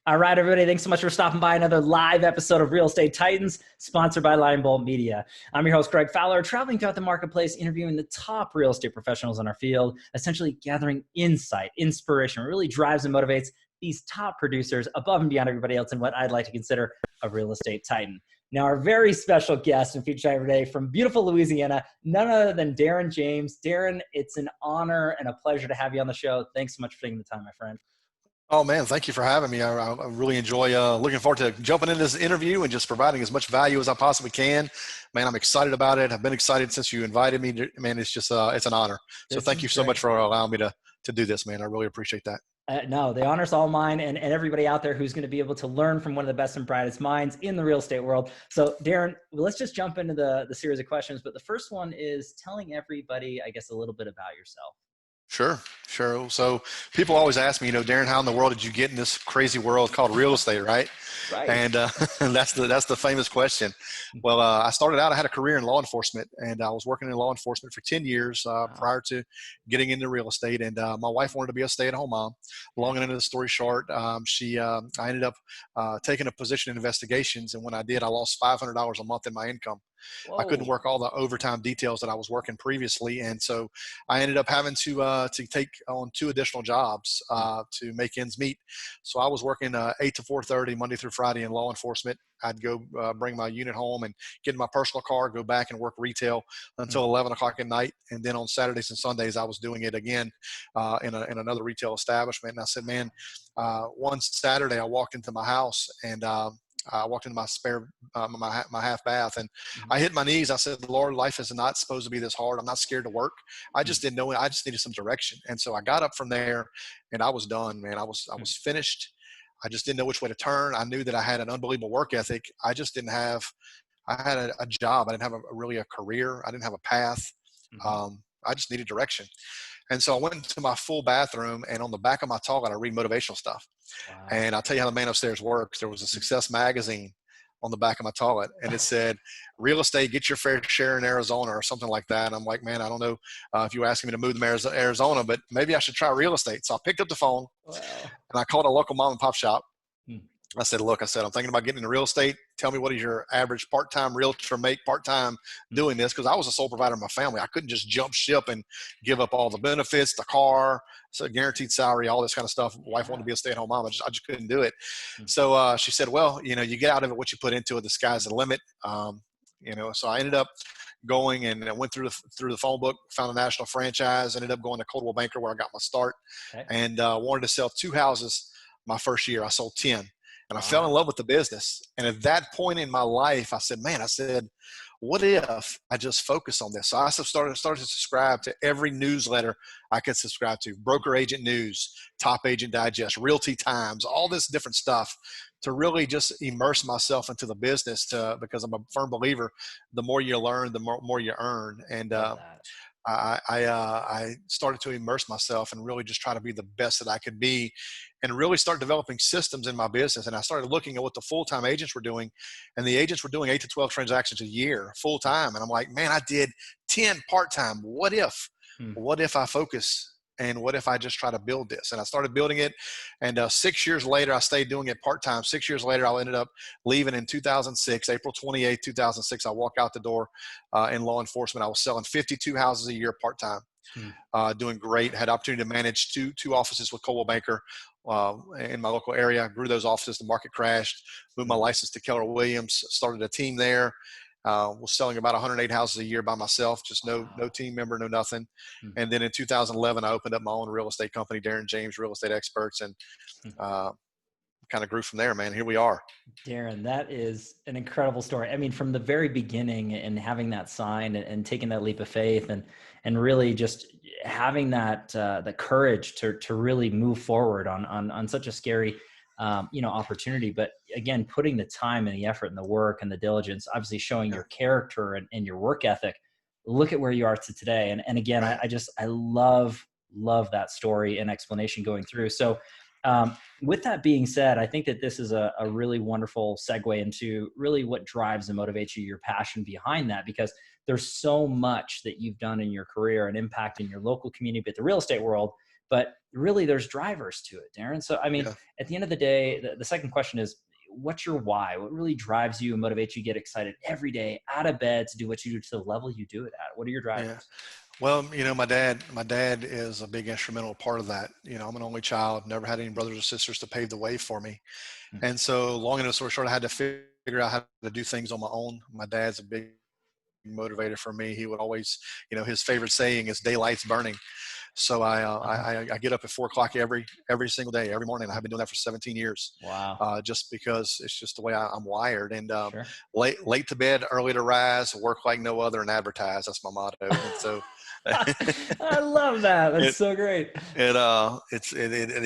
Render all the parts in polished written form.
All right, everybody. Thanks so much for stopping by another live episode of Real Estate Titans, sponsored by Lion Bolt Media. I'm your host, Greg Fowler, traveling throughout the marketplace, interviewing the top real estate professionals in our field, essentially gathering insight, inspiration, what really drives and motivates these top producers above and beyond everybody else in what I'd like to consider a real estate titan. Now, our very special guest and feature today from beautiful Louisiana, none other than Darren James. Darren, it's an honor and a pleasure to have you on the show. Thanks so much for taking the time, my friend. Oh man, thank you for having me. I really enjoy looking forward to jumping into this interview and just providing as much value as I possibly can. Man, I'm excited about it. I've been excited since you invited me. Man, it's just it's an honor. So thank you so much for allowing me to do this, man. I really appreciate that. No, the honor's all mine and everybody out there who's going to be able to learn from one of the best and brightest minds in the real estate world. So Darren, let's just jump into the series of questions. But the first one is telling everybody, I guess, a little bit about yourself. Sure. So people always ask me, Darren, how in the world did you get in this crazy world called real estate, right? Right. And that's the famous question. Well, I started out, I had a career in law enforcement, and I was working in law enforcement for 10 years prior to getting into real estate. And my wife wanted to be a stay-at-home mom. Long and end of the story short, I ended up taking a position in investigations, and when I did, I lost $500 a month in my income. Whoa. I couldn't work all the overtime details that I was working previously, and so I ended up having to take on 2 additional jobs to make ends meet. So I was working 8 to 4:30 Monday through Friday in law enforcement. I'd go bring my unit home and get in my personal car, go back and work retail until 11 o'clock at night. And then on Saturdays and Sundays, I was doing it again in another retail establishment. And I said, man, one Saturday I walked into my house and I walked into my my half bath, and I hit my knees. I said, Lord, life is not supposed to be this hard. I'm not scared to work. I just didn't know it. I just needed some direction. And so I got up from there and I was done, man. I was finished. I just didn't know which way to turn. I knew that I had an unbelievable work ethic. I just didn't have, I had a job. I didn't have really a career. I didn't have a path. I just needed direction. And so I went into my full bathroom, and on the back of my toilet, I read motivational stuff. Wow. And I'll tell you how the man upstairs works. There was a success magazine on the back of my toilet, and it said, real estate, get your fair share in Arizona, or something like that. And I'm like, man, I don't know if you were asking me to move to Arizona, but maybe I should try real estate. So I picked up the phone and I called a local mom and pop shop. I said, look, I'm thinking about getting into real estate. Tell me, what is your average part-time realtor make part-time doing this? Because I was a sole provider of my family. I couldn't just jump ship and give up all the benefits, the car, so guaranteed salary, all this kind of stuff. Wife wanted to be a stay-at-home mom. I just couldn't do it. So she said, well, you get out of it what you put into it. The sky's the limit. So I ended up going and I went through the phone book, found a national franchise, ended up going to Coldwell Banker where I got my start, and wanted to sell 2 houses my first year. I sold 10. And I fell in love with the business. And at that point in my life, I said, what if I just focus on this? So I started to subscribe to every newsletter I could subscribe to, Broker Agent News, Top Agent Digest, Realty Times, all this different stuff, to really just immerse myself into the business, because I'm a firm believer, the more you learn, the more you earn. And I started to immerse myself and really just try to be the best that I could be, and really start developing systems in my business. And I started looking at what the full-time agents were doing, and the agents were doing 8 to 12 transactions a year full-time. And I'm like, man, I did 10 part-time. What if I focus? And what if I just try to build this? And I started building it. And 6 years later, I stayed doing it part-time. 6 years later, I ended up leaving in 2006, April 28, 2006. I walked out the door in law enforcement. I was selling 52 houses a year part-time, doing great. Had opportunity to manage two offices with Coldwell Banker in my local area. I grew those offices. The market crashed. Moved my license to Keller Williams. Started a team there. Was selling about 108 houses a year by myself, just no team member, no nothing. And then in 2011, I opened up my own real estate company, Darren James Real Estate Experts, and kind of grew from there, man. Here we are. Darren, that is an incredible story. I mean, from the very beginning and having that sign and taking that leap of faith and really just having that the courage to really move forward on such a scary opportunity. But again, putting the time and the effort and the work and the diligence, obviously showing your character and your work ethic. Look at where you are to today. And again, I love that story and explanation going through. So with that being said, I think that this is a really wonderful segue into really what drives and motivates you, your passion behind that, because there's so much that you've done in your career and impact in your local community, but the real estate world but really there's drivers to it, Darren. So, I mean, Yeah. at the end of the day, the second question is, what's your why? What really drives you and motivates you, get excited every day out of bed to do what you do to the level you do it at? What are your Yeah. drivers? Well, my dad is a big instrumental part of that. I'm an only child, never had any brothers or sisters to pave the way for me. Hmm. And so long and story short, I had to figure out how to do things on my own. My dad's a big motivator for me. He would always, his favorite saying is daylight's burning. So Uh-huh. I get up at 4 o'clock every single day, every morning. I've been doing that for 17 years, Wow. just because it's just the way I'm wired. And Sure. late to bed, early to rise, work like no other, and advertise. That's my motto. And so I love that. That's it so great. it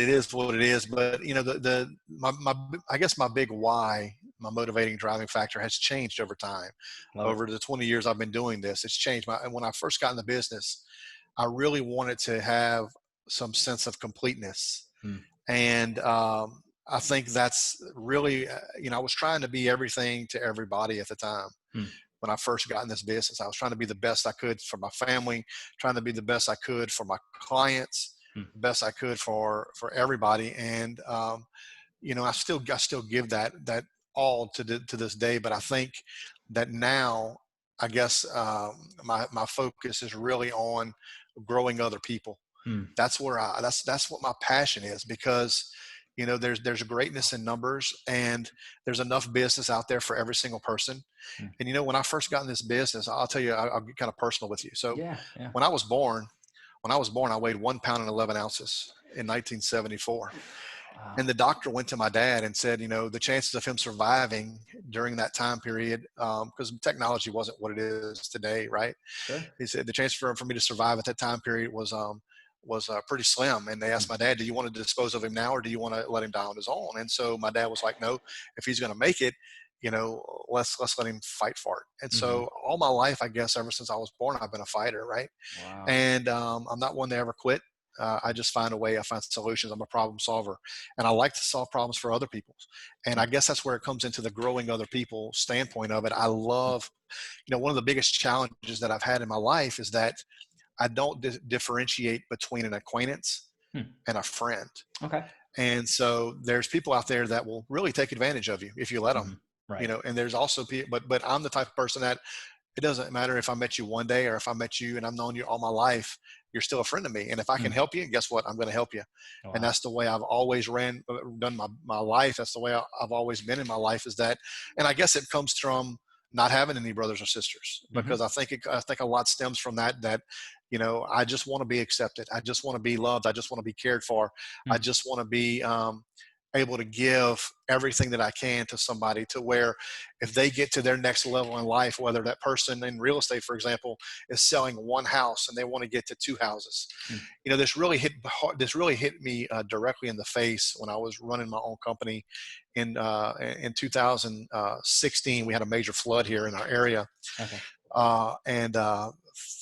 is what it is. But I guess my big why, my motivating driving factor, has changed over time. Love it. Over the 20 years I've been doing this, it's changed. When I first got in the business, I really wanted to have some sense of completeness. Hmm. And I think that's really, I was trying to be everything to everybody at the time. Hmm. When I first got in this business, I was trying to be the best I could for my family, trying to be the best I could for my clients, Hmm. the best I could for everybody. And, I still give that all to this day. But I think that now, I guess, my focus is really on growing other people. Hmm. That's what my passion is, because there's greatness in numbers, and there's enough business out there for every single person. Hmm. And when I first got in this business, I'll tell you, I'll get kind of personal with you. So Yeah. Yeah. when I was born, I weighed 1 pound and 11 ounces in 1974. Wow. And the doctor went to my dad and said, the chances of him surviving during that time period, because technology wasn't what it is today, right? Sure. He said the chance for me to survive at that time period was pretty slim. And they asked Hmm. my dad, "Do you want to dispose of him now, or do you want to let him die on his own?" And so my dad was like, "No, if he's going to make it, let's let him fight for it." And Hmm. so all my life, I guess, ever since I was born, I've been a fighter, right? Wow. And I'm not one to ever quit. I just find a way. I find solutions. I'm a problem solver, and I like to solve problems for other people. And I Hmm. guess that's where it comes into the growing other people standpoint of it. I Hmm. love, one of the biggest challenges that I've had in my life is that I don't differentiate between an acquaintance Hmm. and a friend. Okay. And so there's people out there that will really take advantage of you if you let them. Hmm. Right. And there's also people, but I'm the type of person that it doesn't matter if I met you one day or if I met you and I've known you all my life, you're still a friend of me. And if I can Hmm. help you, guess what? I'm going to help you. And Wow. that's the way I've always done my life. That's the way I've always been in my life, is that, and I guess it comes from not having any brothers or sisters, because Hmm. I think a lot stems from that, I just want to be accepted. I just want to be loved. I just want to be cared for. I Hmm. just want to be, able to give everything that I can to somebody, to where if they get to their next level in life, whether that person in real estate, for example, is selling one house and they want to get to two houses. Hmm. This really hit me directly in the face when I was running my own company in 2016. We had a major flood here in our area, Okay. and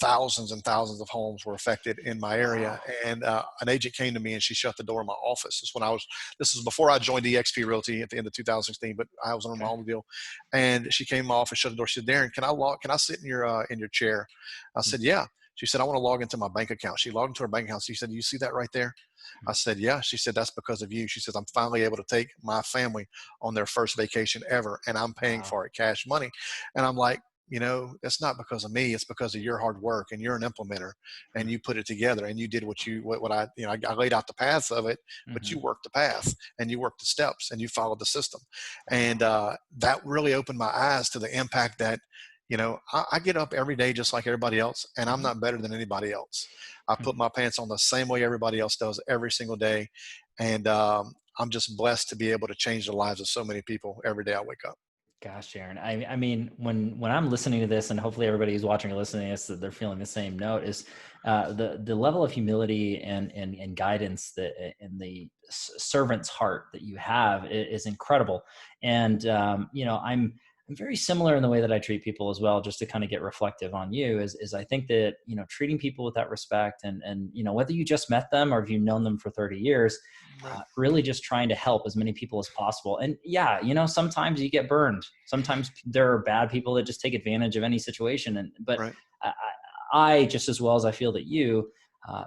thousands and thousands of homes were affected in my area. Wow. And an agent came to me and she shut the door of my office. This was before I joined EXP Realty at the end of 2016, but I was on my Okay. own deal. And she came in my office, shut the door. She said, "Darren, can I sit in your chair?" I Hmm. said, "Yeah." She said, "I want to log into my bank account." She logged into her bank account. She said, "You see that right there?" Hmm. I said, "Yeah." She said, "That's because of you." She says, "I'm finally able to take my family on their first vacation ever, and I'm paying Wow. for it, cash money." And I'm like, it's not because of me. It's because of your hard work, and you're an implementer, Hmm. and you put it together, and you did what I, I laid out the paths of it, but Hmm. you worked the path, and you worked the steps, and you followed the system. Wow. And that really opened my eyes to the impact that, I get up every day just like everybody else, and I'm Hmm. not better than anybody else. I Hmm. put my pants on the same way everybody else does every single day. And I'm just blessed to be able to change the lives of so many people every day I wake up. Gosh, Sharon. I mean, when I'm listening to this, and hopefully everybody who's watching or listening to this, that they're feeling the same note, is the level of humility and guidance that in the servant's heart that you have is incredible. And I'm very similar in the way that I treat people as well. Just to kind of get reflective on you, is I think that treating people with that respect, and whether you just met them or if you've known them for 30 years. Right. Really just trying to help as many people as possible. And yeah, sometimes you get burned. Sometimes there are bad people that just take advantage of any situation. But Right. I, I just as well as I feel that you,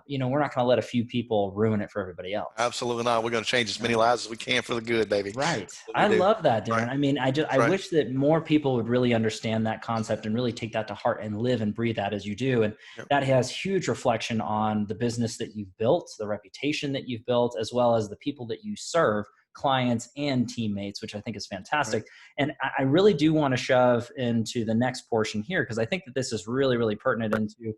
we're not going to let a few people ruin it for everybody else. Absolutely not. We're going to change as many lives as we can for the good, baby. Right. What we I do. love that, Right. Darren. I mean, That's I right. wish that more people would really understand that concept and really take that to heart and live and breathe that as you do. And Yep. that has huge reflection on the business that you've built, the reputation that you've built, as well as the people that you serve, clients and teammates, which I think is fantastic. Right. And I really do want to shove into the next portion here, because I think that this is really, really pertinent into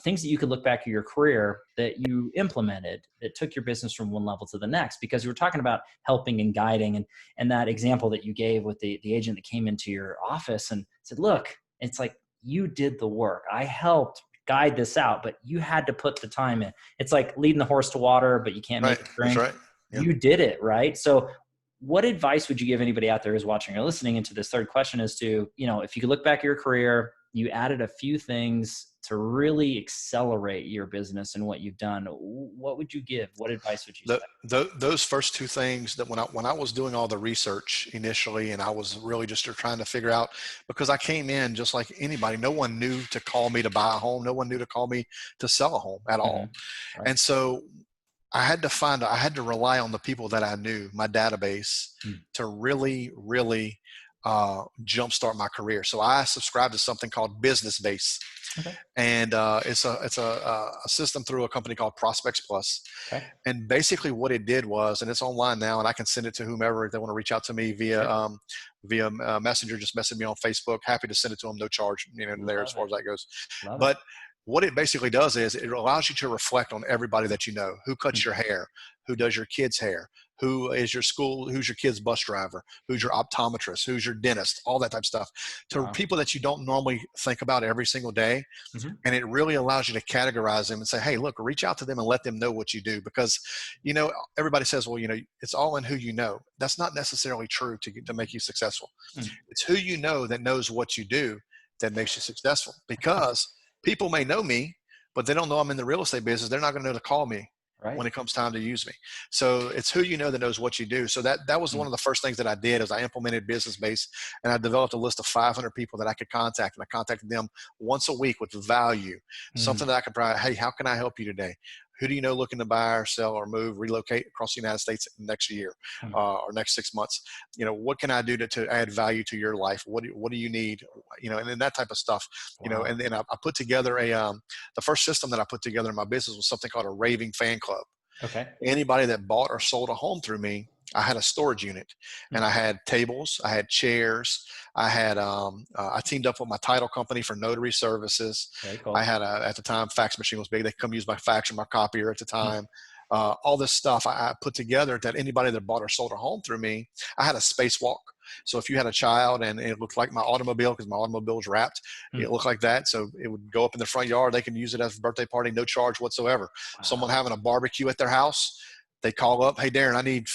things that you could look back at your career that you implemented that took your business from one level to the next. Because you were talking about helping and guiding, and that example that you gave with the agent that came into your office and said, look, it's like, you did the work. I helped guide this out, but you had to put the time in. It's like leading the horse to water, but you can't Right. make it That's drink. right. Yep. You did it, right? So what advice would you give anybody out there who's watching or listening into this third question as to, if you could look back at your career, you added a few things to really accelerate your business and what you've done, what would you give? What advice would you say? Those first two things, that when I was doing all the research initially, and I was really just trying to figure out, because I came in just like anybody, no one knew to call me to buy a home. No one knew to call me to sell a home at all. Right. And so I had to rely on the people that I knew, my database, to really, really jumpstart my career. So I subscribed to something called Business Base. Okay. And it's a system through a company called Prospects Plus. Okay. And basically what it did was, and it's online now, and I can send it to whomever if they want to reach out to me via Messenger. Just message me on Facebook. Happy to send it to them, no charge, there as far as that goes. But what it basically does is it allows you to reflect on everybody that you know. Who cuts your hair? Who does your kids' hair? Who is your school? Who's your kid's bus driver? Who's your optometrist? Who's your dentist? All that type of stuff. To people that you don't normally think about every single day. And it really allows you to categorize them and say, hey, look, reach out to them and let them know what you do. Because, everybody says, well, it's all in who you know. That's not necessarily true to make you successful. It's who you know that knows what you do that makes you successful. Because people may know me, but they don't know I'm in the real estate business. They're not going to know to call me when it comes time to use me. So it's who you know that knows what you do. So that was one of the first things that I did, is I implemented Business Base, and I developed a list of 500 people that I could contact, and I contacted them once a week with value, something that I could provide. Hey, how can I help you today? Who do you know looking to buy or sell or move, relocate across the United States next year or next 6 months? What can I do to add value to your life? What do you need? And then that type of stuff. And then I put together the first system that I put together in my business was something called a raving fan club. Okay. Anybody that bought or sold a home through me, I had a storage unit, and I had tables, I had chairs, I had I teamed up with my title company for notary services. Very cool. I had at the time, fax machine was big. They come use my fax or my copier at the time. All this stuff I put together that anybody that bought or sold a home through me, I had a spacewalk. So if you had a child and it looked like my automobile, because my automobile was wrapped, it looked like that. So it would go up in the front yard. They can use it as a birthday party, no charge whatsoever. Wow. Someone having a barbecue at their house, they call up, hey, Darren, I need,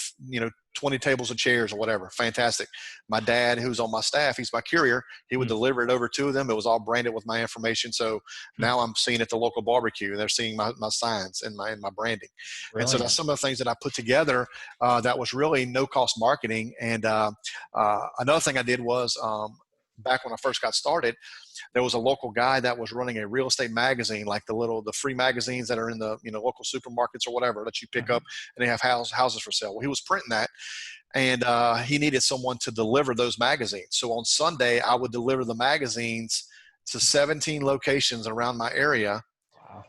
20 tables of chairs or whatever. Fantastic. My dad, who's on my staff, he's my courier. He would deliver it over to them. It was all branded with my information. So now I'm seeing at the local barbecue, and they're seeing my signs and my branding. Brilliant. And so that's some of the things that I put together that was really no cost marketing. And another thing I did was back when I first got started, there was a local guy that was running a real estate magazine, like the free magazines that are in the local supermarkets or whatever that you pick up, and they have houses for sale. Well, he was printing that, and he needed someone to deliver those magazines. So on Sunday, I would deliver the magazines to 17 locations around my area. Wow.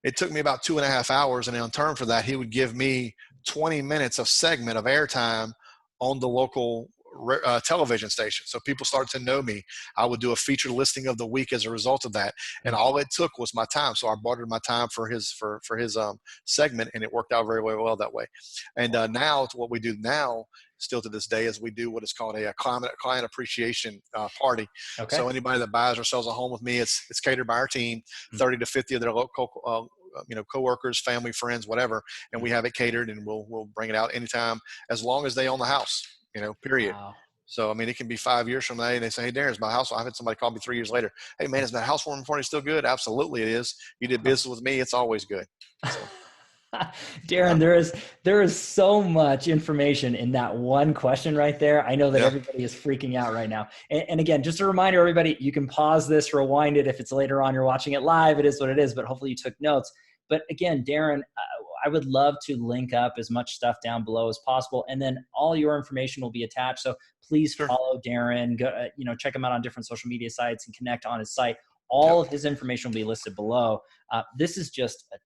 It took me about 2.5 hours, and in turn for that, he would give me 20 minutes of segment of airtime on the local television station. So people started to know me. I would do a featured listing of the week as a result of that. And all it took was my time. So I bartered my time for his segment, and it worked out very, very well that way. And now what we do now, still to this day, is we do what is called a client appreciation party. Okay. So anybody that buys or sells a home with me, it's catered by our team, 30 to 50 of their local coworkers, family, friends, whatever. And we have it catered, and we'll bring it out anytime, as long as they own the house. Period. Wow. So, it can be 5 years from now, and they say, hey, Darren, is my house. I've had somebody call me 3 years later. Hey, man, is that housewarming party still good? Absolutely it is. You did business with me. It's always good. So. Darren, there is so much information in that one question right there. I know that everybody is freaking out right now. And again, just a reminder, everybody, you can pause this, rewind it. If it's later on, you're watching it live, it is what it is, but hopefully you took notes. But again, Darren, I would love to link up as much stuff down below as possible. And then all your information will be attached. So please Sure. follow Darren, go, check him out on different social media sites and connect on his site. Yep. All of his information will be listed below. This is just a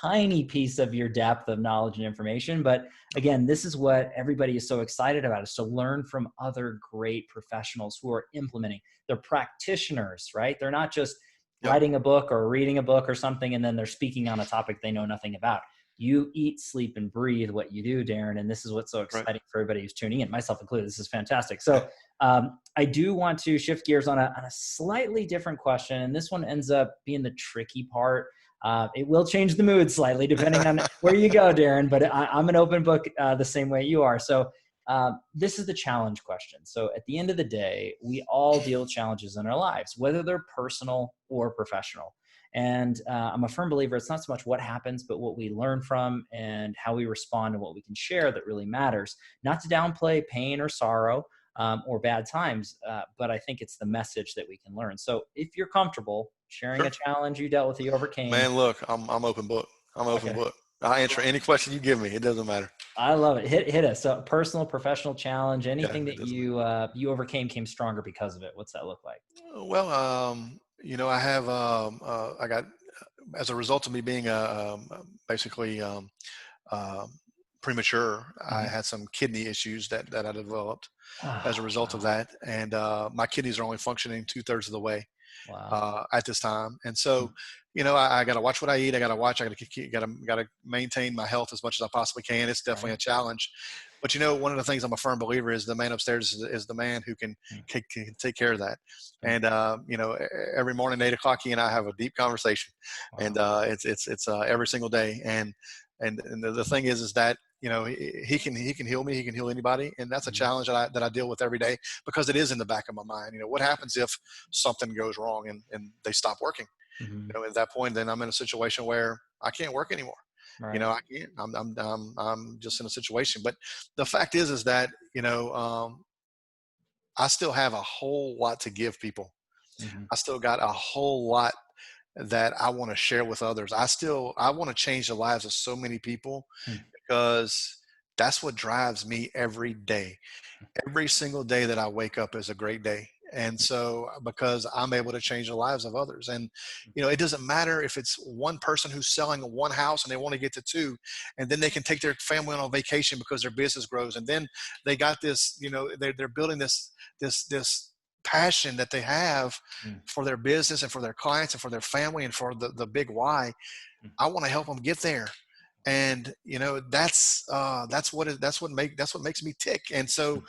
tiny piece of your depth of knowledge and information. But again, this is what everybody is so excited about, is to learn from other great professionals who are implementing. They're practitioners, right? They're not just writing a book or reading a book or something, and then they're speaking on a topic they know nothing about. You eat, sleep, and breathe what you do, Darren. And this is what's so exciting for everybody who's tuning in, myself included. This is fantastic. So I do want to shift gears on a slightly different question. And this one ends up being the tricky part. It will change the mood slightly depending on where you go, Darren, but I'm an open book the same way you are. So this is the challenge question. So at the end of the day, we all deal with challenges in our lives, whether they're personal or professional. And I'm a firm believer it's not so much what happens, but what we learn from and how we respond and what we can share that really matters. Not to downplay pain or sorrow or bad times, but I think it's the message that we can learn. So if you're comfortable sharing a challenge you dealt with, you overcame. Man, look, I'm open book. I'm open book. I answer any question you give me. It doesn't matter. I love it. Hit us. So personal, professional challenge, anything that you overcame, came stronger because of it. What's that look like? Well, I have, I got, as a result of me being basically premature, I had some kidney issues that I developed as a result of that. And my kidneys are only functioning 2/3 of the way at this time. And so, I got to watch what I eat. I got to maintain my health as much as I possibly can. It's definitely a challenge. But, one of the things I'm a firm believer is the man upstairs is the man who can take care of that. And, every morning, 8 o'clock, he and I have a deep conversation. And it's every single day. And the thing is that, he can heal me. He can heal anybody. And that's a challenge that I deal with every day, because it is in the back of my mind. What happens if something goes wrong and they stop working? At that point, then I'm in a situation where I can't work anymore. I can't. I'm just in a situation. But the fact is that I still have a whole lot to give people. I still got a whole lot that I want to share with others. I want to change the lives of so many people, because that's what drives me every day. Every single day that I wake up is a great day. And so, because I'm able to change the lives of others. And, it doesn't matter if it's one person who's selling one house and they want to get to 2, and then they can take their family on vacation because their business grows. And then they got this, they're building this passion that they have for their business and for their clients and for their family and for the big why. I want to help them get there. And that's what makes me tick. And so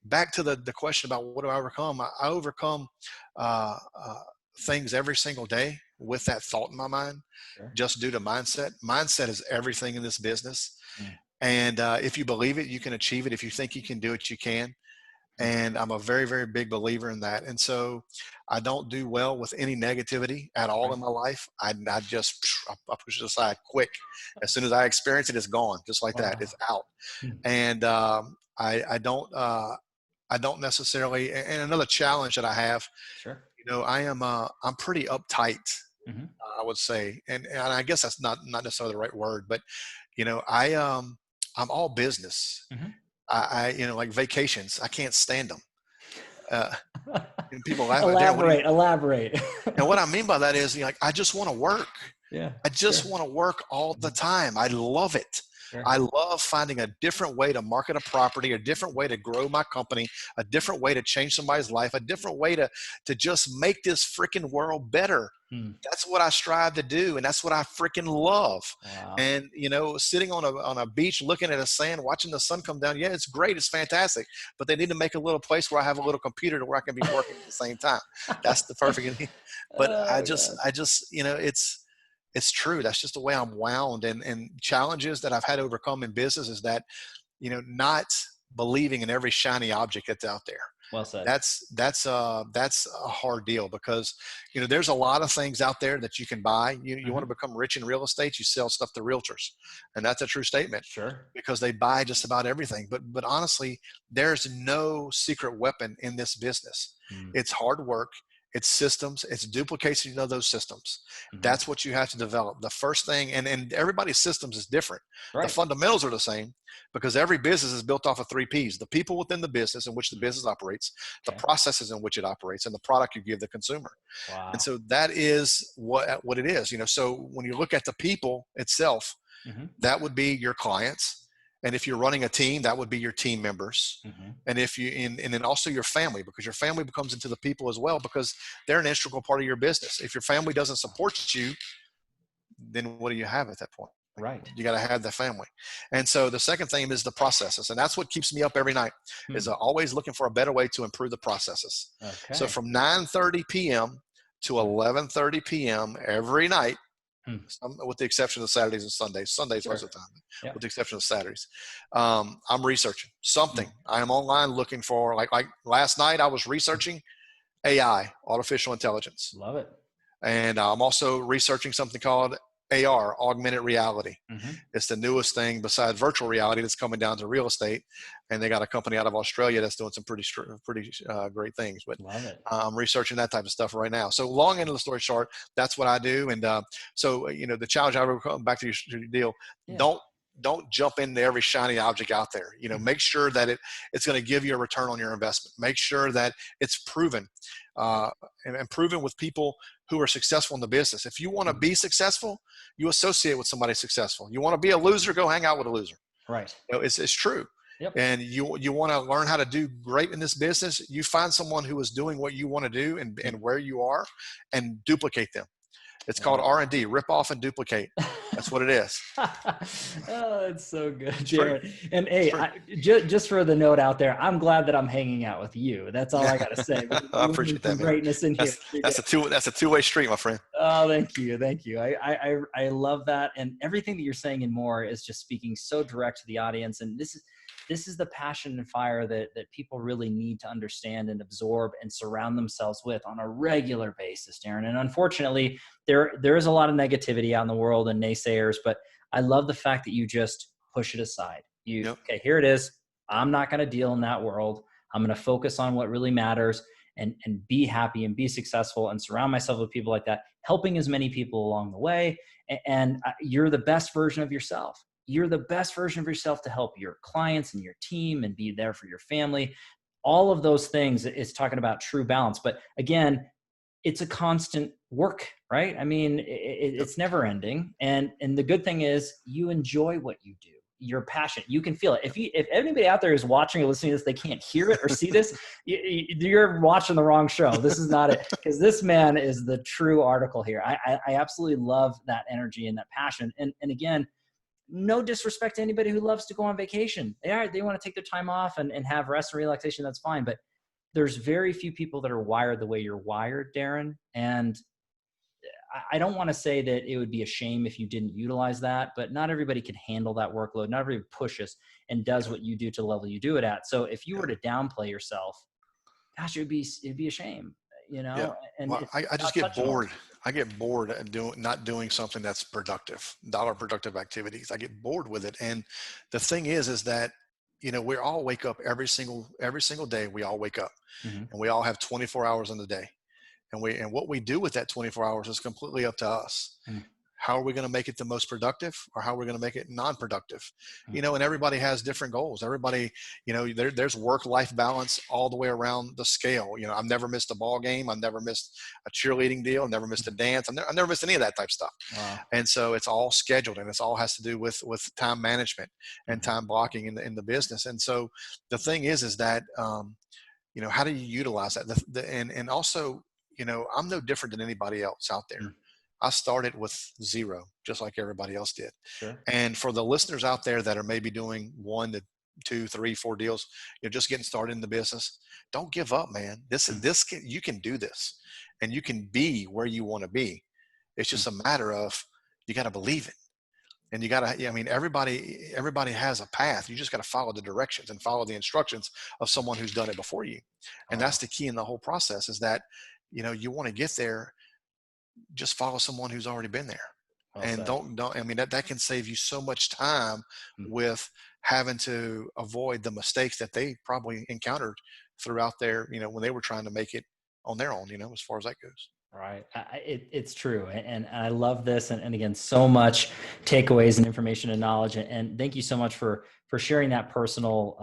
back to the question about what do I overcome? I overcome things every single day with that thought in my mind, just due to mindset. Mindset is everything in this business. And if you believe it, you can achieve it. If you think you can do it, you can. And I'm a very, very big believer in that. And so I don't do well with any negativity at all in my life. I push it aside quick. As soon as I experience it, it's gone, just like that. It's out. And I don't necessarily. And another challenge that I have, I'm pretty uptight. I would say, and I guess that's not necessarily the right word, but I'm all business. I like vacations, I can't stand them. And people laugh. Elaborate. And what I mean by that is, I just want to work. I just want to work all the time. I love it. I love finding a different way to market a property, a different way to grow my company, a different way to change somebody's life, a different way to just make this freaking world better. That's what I strive to do. And that's what I freaking love. And, sitting on a beach, looking at the sand, watching the sun come down. Yeah, it's great. It's fantastic. But they need to make a little place where I have a little computer to where I can be working at the same time. That's the perfect. But it's true. That's just the way I'm wound. And challenges that I've had to overcome in business is that, not believing in every shiny object that's out there. Well said. That's a hard deal, because, there's a lot of things out there that you can buy. You want to become rich in real estate, you sell stuff to realtors. And that's a true statement. Because they buy just about everything. But honestly, there's no secret weapon in this business. It's hard work. It's systems, it's duplication of those systems. Mm-hmm. That's what you have to develop. The first thing, and everybody's systems is different. The Right. fundamentals are the same because every business is built off of 3 P's: the people within the business in which the business operates, the Okay. processes in which it operates, and the product you give the consumer. And Wow. so that is what it is. So when you look at the people itself, Mm-hmm. that would be your clients. And if you're running a team, that would be your team members. Mm-hmm. And if you and then also your family, because your family becomes into the people as well, because they're an integral part of your business. If your family doesn't support you, then what do you have at that point? Right. You got to have the family. And so the second thing is the processes. And that's what keeps me up every night, is always looking for a better way to improve the processes. So Okay. from 9:30 p.m. to 11:30 p.m. every night, with the exception of Saturdays and Sundays. Sundays Sure. most of the time, Yeah. with the exception of Saturdays. I'm researching something. I am online looking for, like last night, I was researching AI, artificial intelligence. Love it. And I'm also researching something called AR, augmented reality. Mm-hmm. It's the newest thing besides virtual reality that's coming down to real estate. And they got a company out of Australia that's doing some pretty great things. But Love it. I'm researching that type of stuff right now. So long end of the story short, that's what I do. And so, the challenge, I will come back to your deal. Yeah. Don't jump into every shiny object out there. Make sure that it's going to give you a return on your investment. Make sure that it's proven, and proven with people who are successful in the business. If you want to be successful, you associate with somebody successful. You want to be a loser, go hang out with a loser. Right. It's true. Yep. And you want to learn how to do great in this business, you find someone who is doing what you want to do and where you are, and duplicate them. It's called R&D, rip off and duplicate. That's what it is. Oh, that's so good, Darren. And hey, just for the note out there, I'm glad that I'm hanging out with you. That's all I got to say. I appreciate that, man. Greatness in here. That's a two-way street, my friend. Oh, thank you. I love that. And everything that you're saying and more is just speaking so direct to the audience. And this is the passion and fire that people really need to understand and absorb and surround themselves with on a regular basis, Darren. And unfortunately, there is a lot of negativity out in the world and naysayers, but I love the fact that you just push it aside. Okay, here it is. I'm not going to deal in that world. I'm going to focus on what really matters and be happy and be successful and surround myself with people like that, helping as many people along the way. And you're the best version of yourself. You're the best version of yourself to help your clients and your team and be there for your family. All of those things is talking about true balance. But again, it's a constant work, right? I mean, it's never ending. And the good thing is you enjoy what you do. You're passionate. You can feel it. If anybody out there is watching or listening to this, they can't hear it or see this, you're watching the wrong show. This is not it, because this man is the true article here. I absolutely love that energy and that passion. And again, no disrespect to anybody who loves to go on vacation. They want to take their time off and have rest and relaxation. That's fine. But there's very few people that are wired the way you're wired, Darren. And I don't want to say that it would be a shame if you didn't utilize that, but not everybody can handle that workload. Not everybody pushes and does what you do to the level you do it at. So if you were to downplay yourself, gosh, it'd be a shame, Yeah. And Well, I just get bored. I get bored at not doing something that's productive, productive activities. I get bored with it. And the thing is that, we all wake up every single day. We all wake up, and we all have 24 hours in the day. And what we do with that 24 hours is completely up to us. How are we going to make it the most productive, or how are we going to make it non-productive? And everybody has different goals. Everybody, there's work-life balance all the way around the scale. I've never missed a ball game. I've never missed a cheerleading deal. I've never missed a dance. I've never missed any of that type of stuff. Wow. And so it's all scheduled, and it's all has to do with time management and time blocking in the business. And so the thing is that, how do you utilize that? And also, I'm no different than anybody else out there. I started with zero, just like everybody else did. Sure. And for the listeners out there that are maybe doing 1 to 2, 3, 4 deals, just getting started in the business, don't give up, man. You can do this, and you can be where you want to be. It's just a matter of, you got to believe it. And you got to, everybody has a path. You just got to follow the directions and follow the instructions of someone who's done it before you. And that's the key in the whole process, is that, you want to get there, just follow someone who's already been there. Well, and don't, that can save you so much time with having to avoid the mistakes that they probably encountered throughout their, when they were trying to make it on their own, as far as that goes. Right. It's true. And I love this. And again, so much takeaways and information and knowledge. And thank you so much for sharing that personal,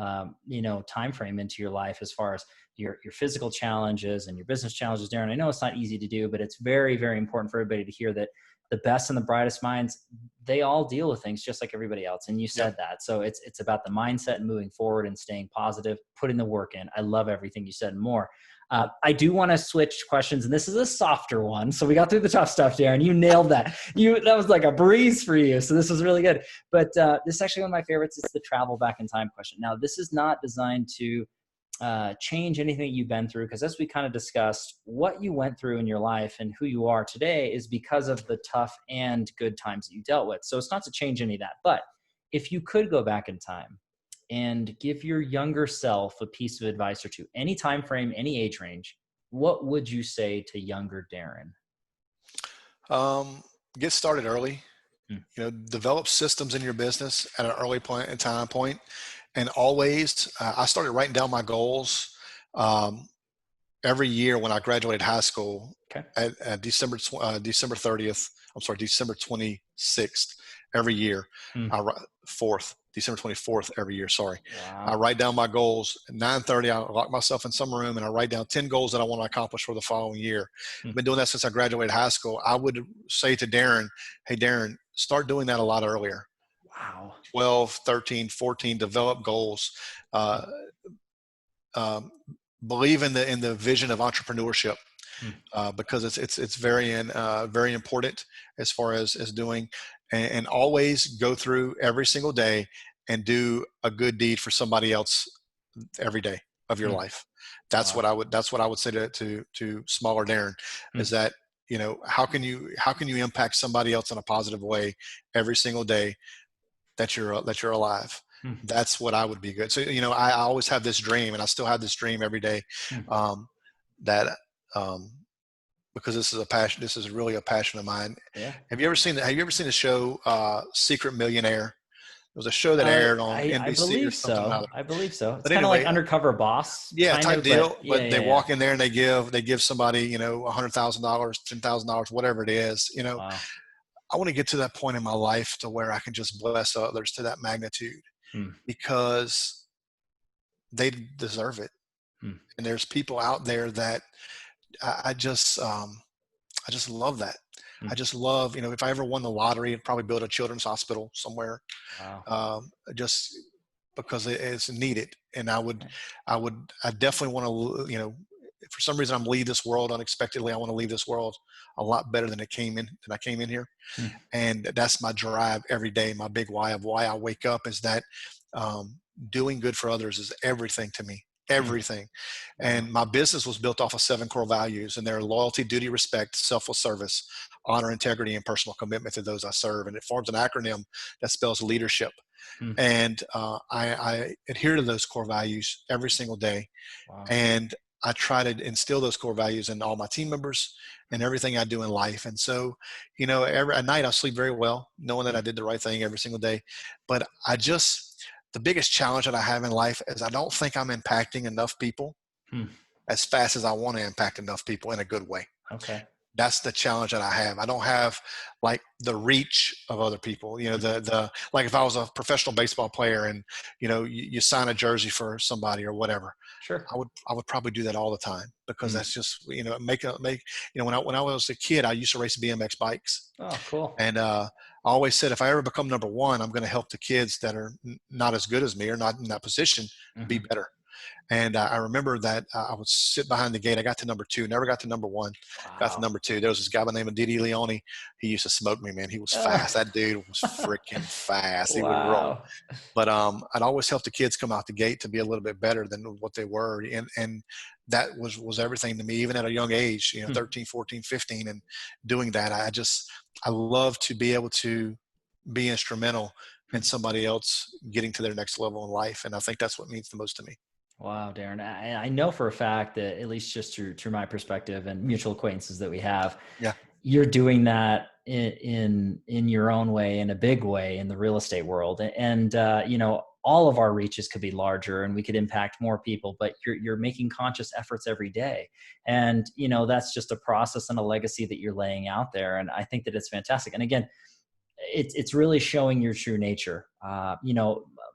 time frame into your life as far as your physical challenges and your business challenges, Darren. I know it's not easy to do, but it's very, very important for everybody to hear that the best and the brightest minds, they all deal with things just like everybody else. And you said that. So it's about the mindset and moving forward and staying positive, putting the work in. I love everything you said and more. I do want to switch questions, and this is a softer one. So we got through the tough stuff, Darren. You nailed that. That was like a breeze for you. So this was really good. But this is actually one of my favorites. It's the travel back in time question. Now, this is not designed to change anything you've been through, because as we kind of discussed, what you went through in your life and who you are today is because of the tough and good times that you dealt with. So it's not to change any of that. But if you could go back in time and give your younger self a piece of advice or two, any time frame, any age range, what would you say to younger Darren? Get started early. Hmm. Develop systems in your business at an early point in time point. And always, I started writing down my goals every year when I graduated high school. Okay. At December 30th. I'm sorry, December 26th every year. Hmm. December 24th every year. Sorry. Wow. I write down my goals at 9:30. I lock myself in some room and I write down 10 goals that I want to accomplish for the following year. Hmm. I've been doing that since I graduated high school. I would say to Darren, hey, Darren, start doing that a lot earlier. Wow. 12, 13, 14, develop goals. Believe in the vision of entrepreneurship, because it's very important as far as doing, and always go through every single day and do a good deed for somebody else every day of your life. That's Wow. what I would say to smaller Darren, is that, how can you impact somebody else in a positive way every single day that you're alive. That's what I would be good. So, I always have this dream, and I still have this dream every day, that, because this is really a passion of mine. Yeah. Have you ever seen the show, Secret Millionaire? It was a show that aired on NBC I believe or something. So. I believe so. It's But kind of anyway, like Undercover Boss. yeah, type deal. But they walk in there and they give somebody, $100,000, $10,000, whatever it is. Wow. I want to get to that point in my life to where I can just bless others to that magnitude, because they deserve it. And there's people out there that I just love that. I just love, if I ever won the lottery, I'd probably build a children's hospital somewhere. Wow. Just because it's needed. And I definitely want to, if for some reason I'm leave this world unexpectedly, I want to leave this world a lot better than I came in here. And that's my drive every day. My big why of why I wake up is that, doing good for others is everything to me. Everything. And my business was built off of 7 core values, and they're loyalty, duty, respect, selfless service, honor, integrity, and personal commitment to those I serve. And it forms an acronym that spells leadership. And I adhere to those core values every single day. Wow. And I try to instill those core values in all my team members and everything I do in life. And so, at night I sleep very well, knowing that I did the right thing every single day. But the biggest challenge that I have in life is I don't think I'm impacting enough people as fast as I want to impact enough people in a good way. Okay. That's the challenge that I have. I don't have like the reach of other people. Like if I was a professional baseball player and, you sign a jersey for somebody or whatever, Sure. I would probably do that all the time, because that's just, when I was a kid, I used to race BMX bikes. Oh, cool. And, I always said, if I ever become number one, I'm going to help the kids that are not as good as me or not in that position be better. And I remember that I would sit behind the gate. I got to number 2, never got to number 1, got to number 2. There was this guy by the name of Didi Leone. He used to smoke me, man. He was fast. That dude was freaking fast. He would roll. But I'd always help the kids come out the gate to be a little bit better than what they were. And that was everything to me, even at a young age, 13, 14, 15. And doing that, I love to be able to be instrumental in somebody else getting to their next level in life. And I think that's what means the most to me. Wow, Darren. I know for a fact that, at least just through my perspective and mutual acquaintances that we have, you're doing that in your own way, in a big way, in the real estate world. And all of our reaches could be larger and we could impact more people, but you're making conscious efforts every day. And, that's just a process and a legacy that you're laying out there. And I think that it's fantastic. And again, it's really showing your true nature.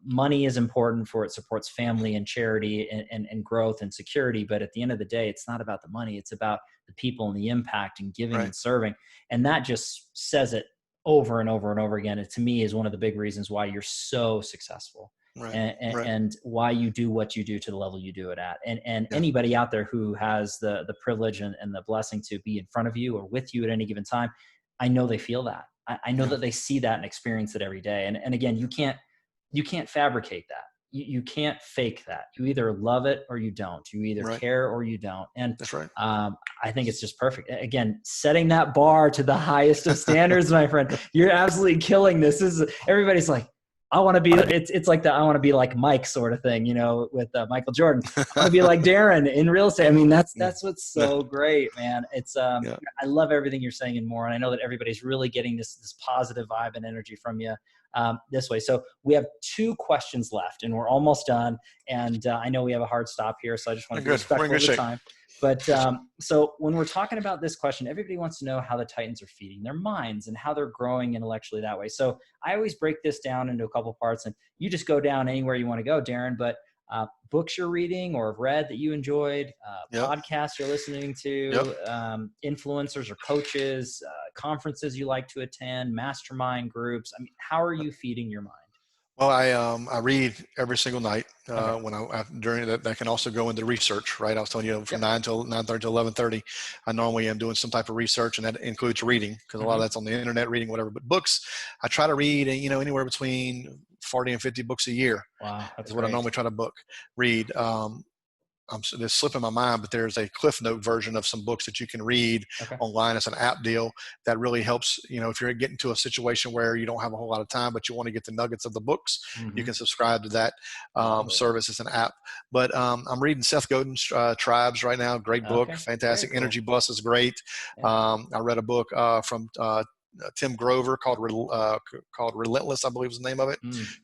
Money is important for it supports family and charity and growth and security. But at the end of the day, it's not about the money. It's about the people and the impact and giving and serving. And that just says it over and over and over again. It, to me, is one of the big reasons why you're so successful. And why you do what you do to the level you do it at. And anybody out there who has the privilege and the blessing to be in front of you or with you at any given time, I know they feel that. I know that they see that and experience it every day. And again, you can't fabricate that. You can't fake that. You either love it or you don't. You either care or you don't. And that's right. I think it's just perfect. Again, setting that bar to the highest of standards, my friend. You're absolutely killing this. Everybody's like, I want to be, it's like the, I want to be like Mike sort of thing, with Michael Jordan. I want to be like Darren in real estate. I mean, that's what's so great, man. It's, I love everything you're saying and more. And I know that everybody's really getting this positive vibe and energy from you this way. So we have 2 questions left and we're almost done. And I know we have a hard stop here. So I just want to be respectful of the time. But so when we're talking about this question, everybody wants to know how the Titans are feeding their minds and how they're growing intellectually that way. So I always break this down into a couple parts, and you just go down anywhere you want to go, Darren. But books you're reading or have read that you enjoyed, podcasts you're listening to, influencers or coaches, conferences you like to attend, mastermind groups. I mean, how are you feeding your mind? Well, I read every single night when during that can also go into research, right? I was telling you from 9 till 9:30 to 11:30, I normally am doing some type of research, and that includes reading because a lot of that's on the internet, reading whatever. But books, I try to read, anywhere between 40 and 50 books a year. Wow, that's what I normally try to read. It's slipping my mind, but there's a Cliff Note version of some books that you can read online. It's an app deal that really helps, if you're getting to a situation where you don't have a whole lot of time, but you want to get the nuggets of the books, you can subscribe to that service. It's an app. But I'm reading Seth Godin's Tribes right now. Great book, fantastic. Cool. Energy Bus is great. I read a book from Tim Grover called Relentless, I believe is the name of it.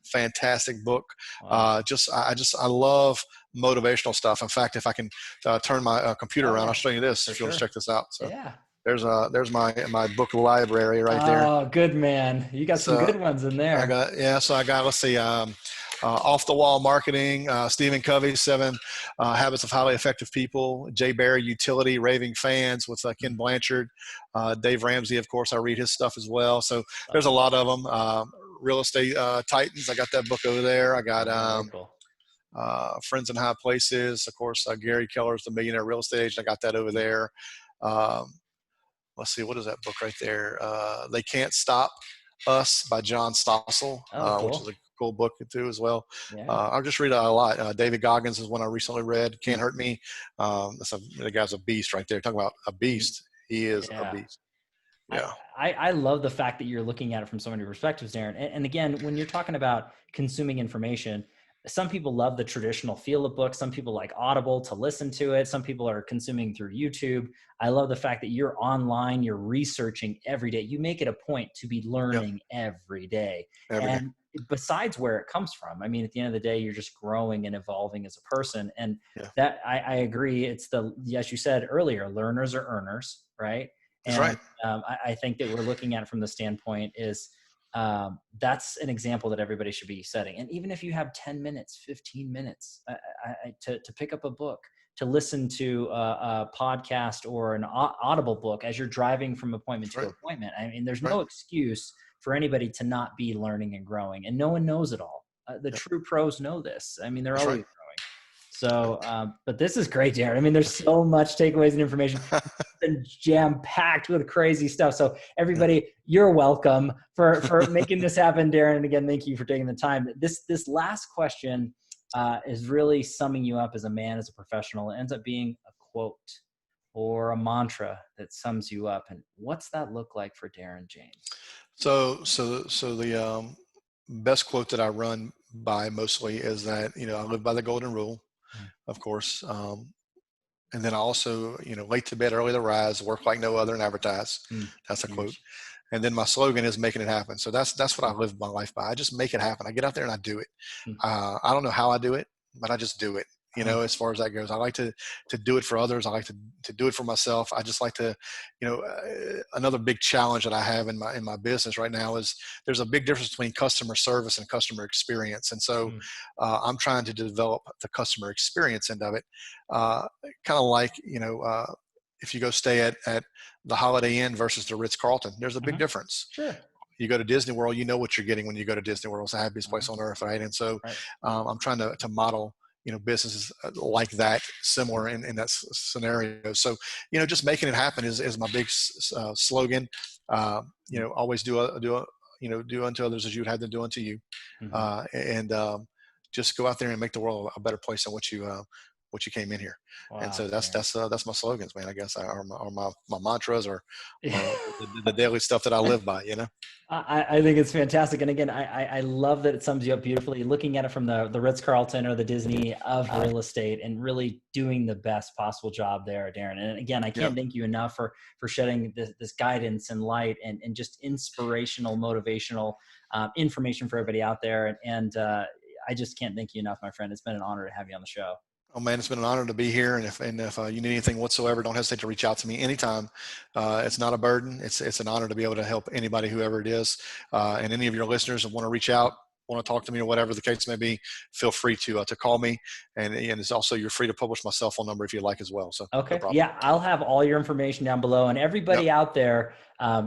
Fantastic book. Wow. I love motivational stuff. In fact, if I can turn my computer around, I'll show you this if you'll check this out. So there's my book library right there. Oh, good man. You got some good ones in there. Let's see, Off the Wall Marketing, Stephen Covey's 7 Habits of Highly Effective People, Jay Barry, Utility, Raving Fans with Ken Blanchard, Dave Ramsey, of course, I read his stuff as well. So there's a lot of them. Real Estate Titans, I got that book over there. I got Friends in High Places, of course, Gary Keller's The Millionaire Real Estate Agent. I got that over there. Let's see, what is that book right there? They Can't Stop Us by John Stossel, which is a cool book too as well. I just read a lot. David Goggins is one I recently read. Can't Hurt Me. The guy's a beast right there. Talking about a beast. He is a beast. Yeah. I love the fact that you're looking at it from so many perspectives, Darren. And again, when you're talking about consuming information, some people love the traditional feel of books. Some people like Audible to listen to it. Some people are consuming through YouTube. I love the fact that you're online, you're researching every day. You make it a point to be learning every day. And besides where it comes from, I mean, at the end of the day, you're just growing and evolving as a person. And that I agree. It's as you said earlier, learners are earners, right? And that's right. I think that we're looking at it from the standpoint is, that's an example that everybody should be setting. And even if you have 10 minutes, 15 minutes to pick up a book, to listen to a podcast or an Audible book as you're driving from appointment to appointment. I mean, there's no excuse for anybody to not be learning and growing, and no one knows it all. The true pros know this. I mean, they're always growing. So, but this is great, Darren. I mean, there's so much takeaways and information and jam-packed with crazy stuff. So everybody, you're welcome for making this happen, Darren. And again, thank you for taking the time. This last question is really summing you up as a man, as a professional. It ends up being a quote or a mantra that sums you up. And what's that look like for Darren James? So the best quote that I run by mostly is that, I live by the golden rule, of course. And then I also, late to bed, early to rise, work like no other and advertise. That's a quote. And then my slogan is making it happen. So that's what I live my life by. I just make it happen. I get out there and I do it. I don't know how I do it, but I just do it. As far as that goes, I like to do it for others. I like to do it for myself. I just like to, another big challenge that I have in my business right now is there's a big difference between customer service and customer experience. And so I'm trying to develop the customer experience end of it. Kind of like, if you go stay at the Holiday Inn versus the Ritz-Carlton, there's a big difference. Sure. You go to Disney World, you know what you're getting when you go to Disney World. It's the happiest place on earth, right? And so I'm trying to model businesses like that, similar in that scenario. So, just making it happen is my big slogan. Always do unto others as you would have them do unto you. And just go out there and make the world a better place than what you came in here. Wow, and so that's my slogans, man, I guess, or my mantras, or the daily stuff that I live by, I think it's fantastic. And again, I love that it sums you up beautifully, looking at it from the Ritz-Carlton or the Disney of real estate and really doing the best possible job there, Darren. And again, I can't thank you enough for shedding this guidance and light and just inspirational, motivational information for everybody out there. And I just can't thank you enough, my friend. It's been an honor to have you on the show. Oh man, it's been an honor to be here. And if you need anything whatsoever, don't hesitate to reach out to me anytime. It's not a burden. It's an honor to be able to help anybody, whoever it is. And any of your listeners that want to reach out, want to talk to me, or whatever the case may be, feel free to call me. And it's also, you're free to publish my cell phone number if you like as well. So okay, no yeah, I'll have all your information down below. And everybody out there,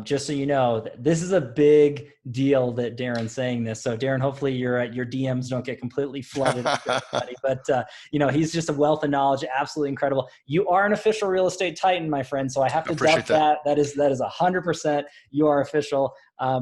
just so you know, this is a big deal that Darren's saying this. So Darren, hopefully your DMs don't get completely flooded. But he's just a wealth of knowledge. Absolutely incredible. You are an official real estate titan, my friend. So I have to doubt that. That is 100%. You are official. I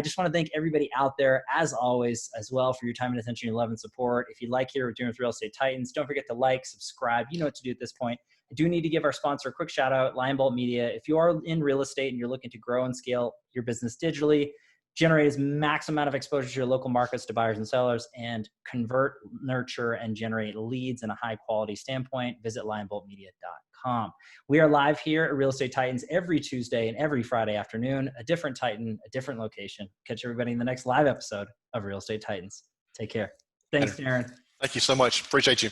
just want to thank everybody out there, as always, as well, for your time and attention, your love and support. If you like here, we're doing with Real Estate Titans, don't forget to like, subscribe. You know what to do at this point. I do need to give our sponsor a quick shout out, Lionbolt Media. If you are in real estate and you're looking to grow and scale your business digitally, generate as max amount of exposure to your local markets, to buyers and sellers, and convert, nurture, and generate leads in a high quality standpoint, visit lionboltmedia.com. We are live here at Real Estate Titans every Tuesday and every Friday afternoon, a different Titan, a different location. Catch everybody in the next live episode of Real Estate Titans. Take care. Thanks, Darren. Thank you so much. Appreciate you.